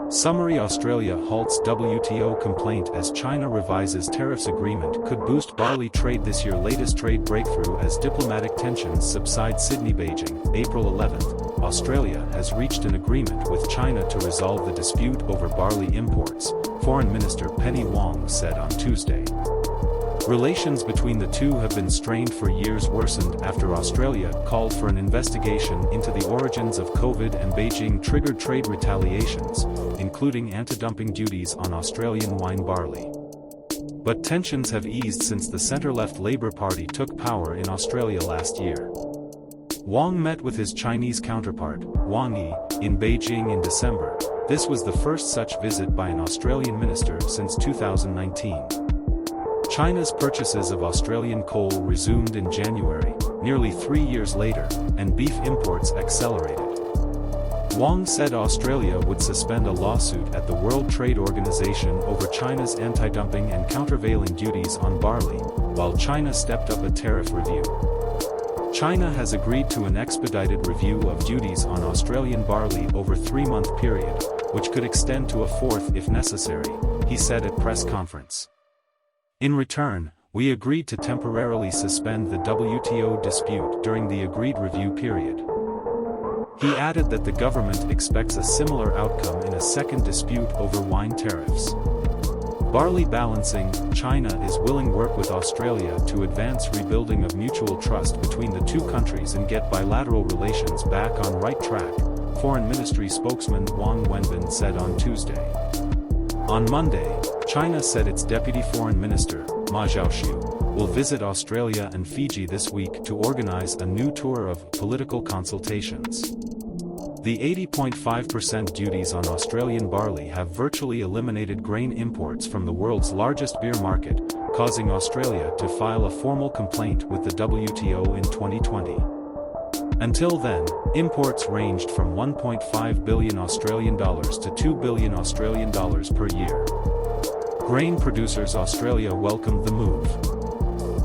Summary: Australia halts WTO complaint as China revises tariffs. Agreement could boost barley trade this year. Latest trade breakthrough as diplomatic tensions subside. SYDNEYBEIJING, April 11. Australia has reached an agreement with China to resolve the dispute over barley imports, Foreign Minister Penny Wong said on Tuesday. Relations between the two have been strained for years, worsened after Australia called for an investigation into the origins of COVID and Beijing triggered trade retaliations, including anti-dumping duties on Australian wine barley. But tensions have eased since the centre-left Labour Party took power in Australia last year. Wong met with his Chinese counterpart, Wang Yi, in Beijing in December. This was the first such visit by an Australian minister since 2019. China's purchases of Australian coal resumed in January, nearly 3 years later, and beef imports accelerated. Wong said Australia would suspend a lawsuit at the World Trade Organization over China's anti-dumping and countervailing duties on barley, while China stepped up a tariff review. China has agreed to an expedited review of duties on Australian barley over a 3-month period, which could extend to a 4th if necessary, he said at press conference. In return, we agreed to temporarily suspend the WTO dispute during the agreed review period. He added that the government expects a similar outcome in a second dispute over wine tariffs. Barley balancing: China is willing to work with Australia to advance rebuilding of mutual trust between the two countries and get bilateral relations back on right track, Foreign Ministry spokesman Wang Wenbin said on Tuesday. On Monday, China said its Deputy Foreign Minister, Zhaoxu, will visit Australia and Fiji this week to organize a new tour of political consultations. The 80.5% duties on Australian barley have virtually eliminated grain imports from the world's largest beer market, causing Australia to file a formal complaint with the WTO in 2020. Until then, imports ranged from 1.5 billion Australian dollars to 2 billion Australian dollars per year. Grain producers Australia welcomed the move.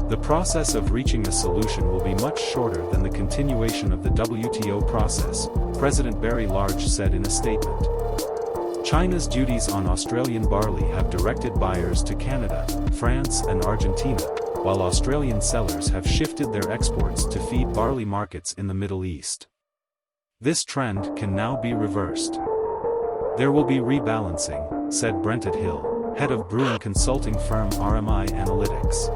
The process of reaching a solution will be much shorter than the continuation of the WTO process, President Barry Large said in a statement. China's duties on Australian barley have directed buyers to Canada, France and Argentina, while Australian sellers have shifted their exports to feed barley markets in the Middle East. This trend can now be reversed. There will be rebalancing, said Brent Atthill, head of brewing consulting firm RMI Analytics.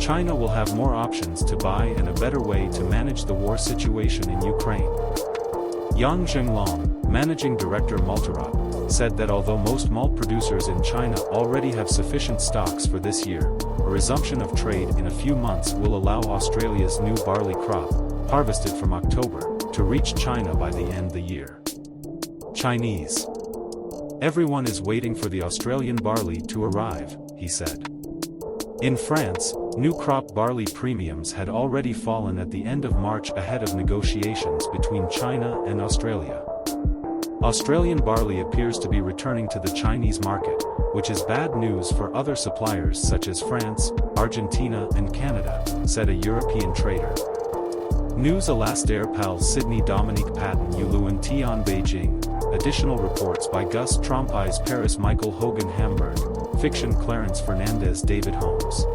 China will have more options to buy and a better way to manage the war situation in Ukraine. Zhenglong, managing director Malteurop, said that although most malt producers in China already have sufficient stocks for this year, a resumption of trade in a few months will allow Australia's new barley crop, harvested from October, to reach China by the end of the year. Chinese. Everyone is waiting for the Australian barley to arrive, he said. In France, new crop barley premiums had already fallen at the end of March ahead of negotiations between China and Australia. Australian barley appears to be returning to the Chinese market, which is bad news for other suppliers such as France, Argentina and Canada, said a European trader. News Alastair Pal Sydney Dominique Patton Yuluan Tian Beijing. Additional reports by Gus Trompais Paris Michael Hogan Hamburg. Fiction Clarence Fernandez David Holmes.